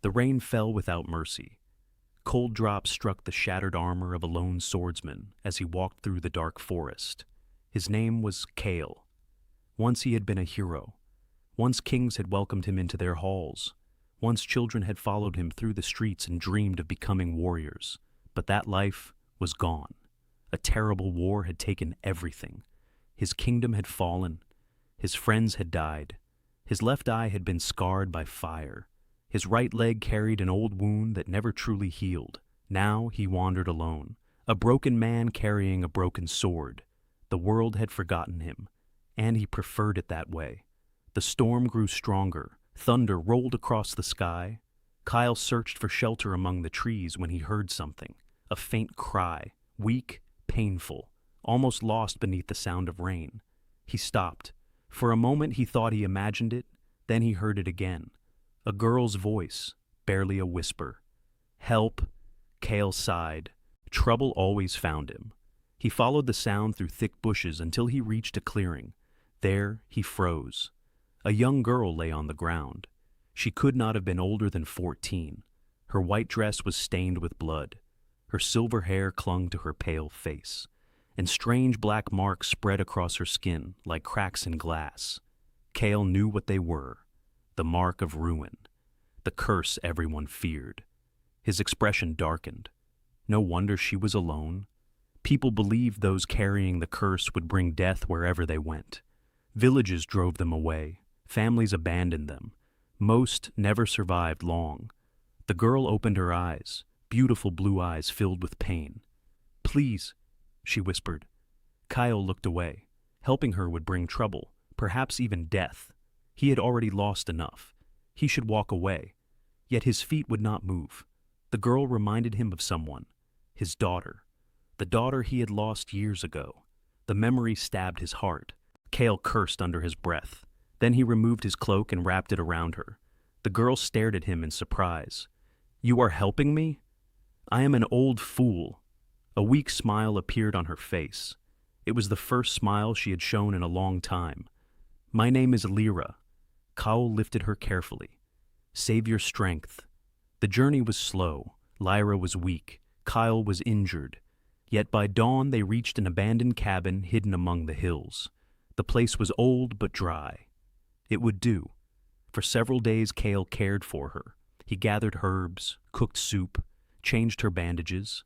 The rain fell without mercy. Cold drops struck the shattered armor of a lone swordsman as he walked through the dark forest. His name was Kale. Once he had been a hero. Once kings had welcomed him into their halls. Once children had followed him through the streets and dreamed of becoming warriors. But that life was gone. A terrible war had taken everything. His kingdom had fallen. His friends had died. His left eye had been scarred by fire. His right leg carried an old wound that never truly healed. Now he wandered alone, a broken man carrying a broken sword. The world had forgotten him, and he preferred it that way. The storm grew stronger. Thunder rolled across the sky. Kyle searched for shelter among the trees when he heard something, a faint cry, weak, painful, almost lost beneath the sound of rain. He stopped. For a moment he thought he imagined it, then he heard it again. A girl's voice, barely a whisper. Help, Kale sighed. Trouble always found him. He followed the sound through thick bushes until he reached a clearing. There he froze. A young girl lay on the ground. She could not have been older than 14. Her white dress was stained with blood. Her silver hair clung to her pale face, and strange black marks spread across her skin like cracks in glass. Kale knew what they were. The mark of ruin. The curse everyone feared. His expression darkened. No wonder she was alone. People believed those carrying the curse would bring death wherever they went. Villages drove them away. Families abandoned them. Most never survived long. The girl opened her eyes, beautiful blue eyes filled with pain. "Please," she whispered. Kyle looked away. Helping her would bring trouble, perhaps even death. He had already lost enough. He should walk away. Yet his feet would not move. The girl reminded him of someone. His daughter. The daughter he had lost years ago. The memory stabbed his heart. Kale cursed under his breath. Then he removed his cloak and wrapped it around her. The girl stared at him in surprise. "You are helping me?" "I am an old fool." A weak smile appeared on her face. It was the first smile she had shown in a long time. "My name is Lyra." Kyle lifted her carefully. "Save your strength." The journey was slow. Lyra was weak. Kyle was injured. Yet by dawn they reached an abandoned cabin hidden among the hills. The place was old but dry. It would do. For several days Kale cared for her. He gathered herbs, cooked soup, changed her bandages.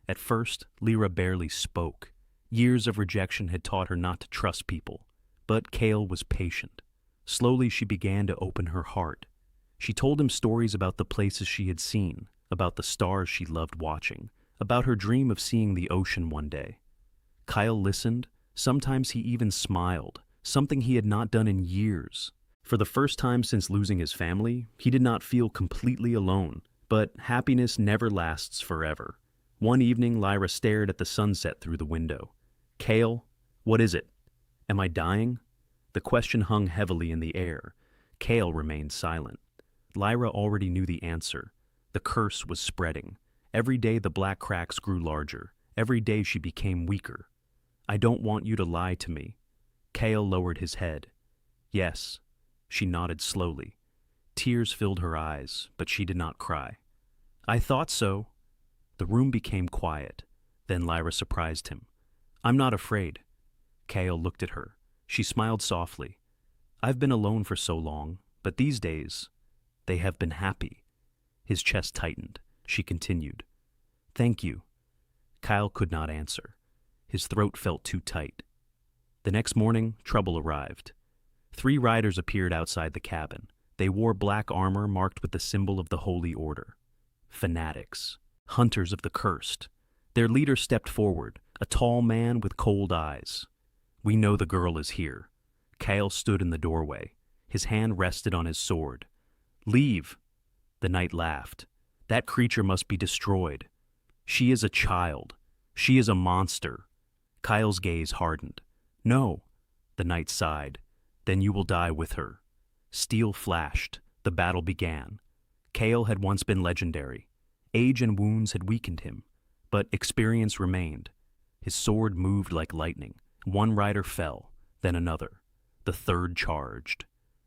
At first, Lyra barely spoke. Years of rejection had taught her not to trust people. But Kale was patient. Slowly she began to open her heart. She told him stories about the places she had seen, about the stars she loved watching, about her dream of seeing the ocean one day. Kyle listened. Sometimes he even smiled, something he had not done in years. For the first time since losing his family, he did not feel completely alone. But happiness never lasts forever. One evening, Lyra stared at the sunset through the window. "Kale, what is it? Am I dying?" The question hung heavily in the air. Kale remained silent. Lyra already knew the answer. The curse was spreading. Every day the black cracks grew larger. Every day she became weaker. "I don't want you to lie to me." Kale lowered his head. "Yes." She nodded slowly. Tears filled her eyes, but she did not cry. "I thought so." The room became quiet. Then Lyra surprised him. "I'm not afraid." Kale looked at her. She smiled softly. "I've been alone for so long, but these days, they have been happy." His chest tightened. She continued. "Thank you." Kyle could not answer. His throat felt too tight. The next morning, trouble arrived. 3 riders appeared outside the cabin. They wore black armor marked with the symbol of the Holy Order. Fanatics. Hunters of the cursed. Their leader stepped forward, a tall man with cold eyes. "We know the girl is here." Kale stood in the doorway. His hand rested on his sword. "Leave." The knight laughed. "That creature must be destroyed. She is a child. She is a monster." Kyle's gaze hardened. "No." The knight sighed. "Then you will die with her." Steel flashed. The battle began. Kale had once been legendary. Age and wounds had weakened him, but experience remained. His sword moved like lightning. One rider fell, then another. The third charged.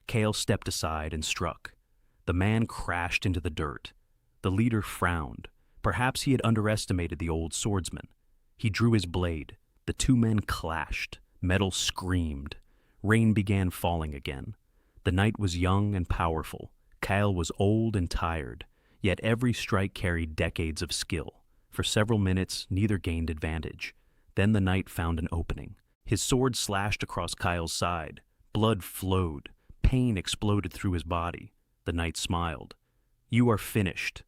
Kale stepped aside and struck. The man crashed into the dirt. The leader frowned. Perhaps he had underestimated the old swordsman. He drew his blade. The two men clashed. Metal screamed. Rain began falling again. The knight was young and powerful. Kyle was old and tired, yet every strike carried decades of skill. For several minutes, neither gained advantage. Then the knight found an opening. His sword slashed across Kyle's side. Blood flowed. Pain exploded through his body. The knight smiled. "You are finished."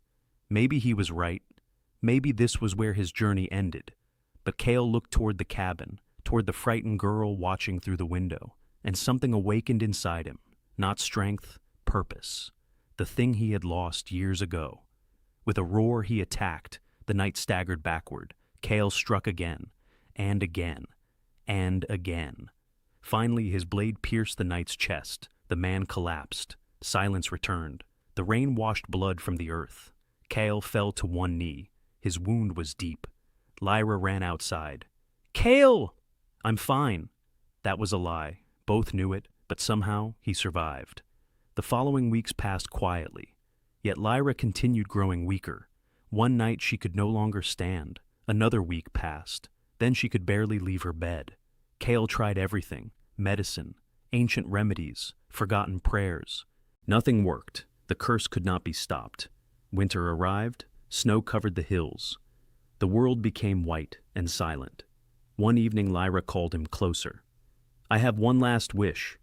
Maybe he was right. Maybe this was where his journey ended. But Kale looked toward the cabin, toward the frightened girl watching through the window, and something awakened inside him. Not strength, purpose. The thing he had lost years ago. With a roar he attacked. The knight staggered backward. Kale struck again, and again, and again. Finally his blade pierced the knight's chest. The man collapsed. Silence returned. The rain washed blood from the earth. Kale fell to one knee. His wound was deep. Lyra ran outside. "Kale!" "I'm fine." That was a lie. Both knew it, but somehow he survived. The following weeks passed quietly. Yet Lyra continued growing weaker. One night she could no longer stand. Another week passed. Then she could barely leave her bed. Kale tried everything: medicine, ancient remedies, forgotten prayers. Nothing worked. The curse could not be stopped. Winter arrived. Snow covered the hills. The world became white and silent. One evening Lyra called him closer. "I have one last wish."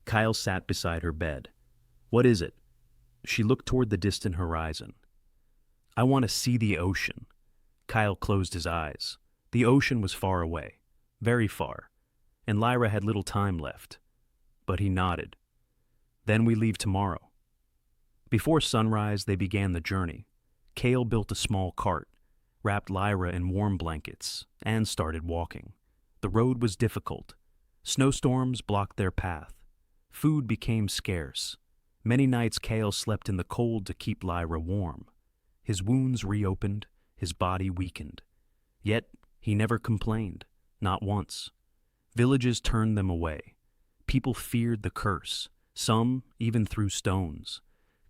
Kyle sat beside her bed. "What is it?" She looked toward the distant horizon. "I want to see the ocean." Kyle closed his eyes. The ocean was far away, very far, and Lyra had little time left. But he nodded. "Then we leave tomorrow." Before sunrise, they began the journey. Kale built a small cart, wrapped Lyra in warm blankets, and started walking. The road was difficult. Snowstorms blocked their path. Food became scarce. Many nights Kale slept in the cold to keep Lyra warm. His wounds reopened, his body weakened. Yet he never complained, not once. Villages turned them away. People feared the curse, some even threw stones.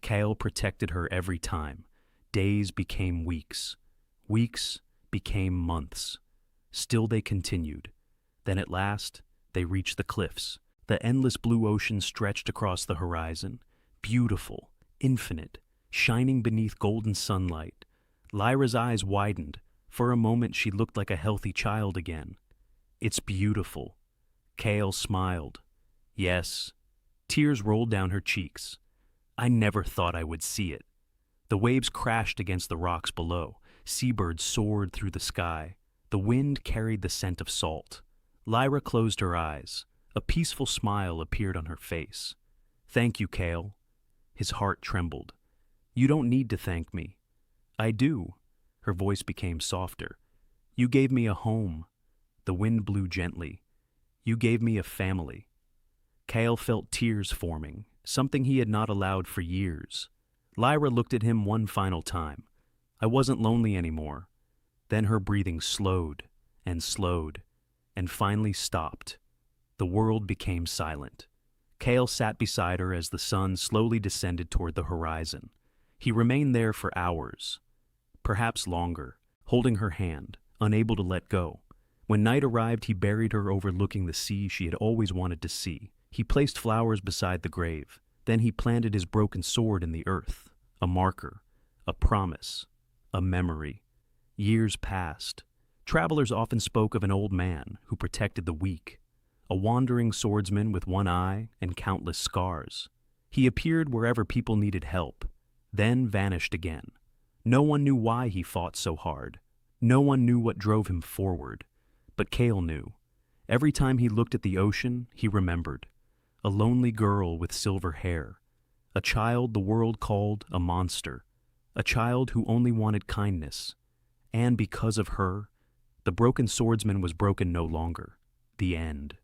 Kale protected her every time. Days became weeks. Weeks became months. Still they continued. Then at last, they reached the cliffs. The endless blue ocean stretched across the horizon, beautiful, infinite, shining beneath golden sunlight. Lyra's eyes widened. For a moment she looked like a healthy child again. "It's beautiful." Kale smiled. "Yes." Tears rolled down her cheeks. "I never thought I would see it." The waves crashed against the rocks below. Seabirds soared through the sky. The wind carried the scent of salt. Lyra closed her eyes. A peaceful smile appeared on her face. "Thank you, Kale." His heart trembled. "You don't need to thank me." "I do." Her voice became softer. "You gave me a home." The wind blew gently. "You gave me a family." Kale felt tears forming, something he had not allowed for years. Lyra looked at him one final time. I wasn't lonely anymore. Then her breathing slowed, and finally stopped. The world became silent. Kale sat beside her as the sun slowly descended toward the horizon. He remained there for hours, perhaps longer, holding her hand, unable to let go. When night arrived, he buried her overlooking the sea she had always wanted to see. He placed flowers beside the grave. Then he planted his broken sword in the earth, a marker, a promise, a memory. Years passed. Travelers often spoke of an old man who protected the weak, a wandering swordsman with one eye and countless scars. He appeared wherever people needed help, then vanished again. No one knew why he fought so hard. No one knew what drove him forward. But Kale knew. Every time he looked at the ocean, he remembered. A lonely girl with silver hair. A child the world called a monster. A child who only wanted kindness. And because of her, the broken swordsman was broken no longer. The end.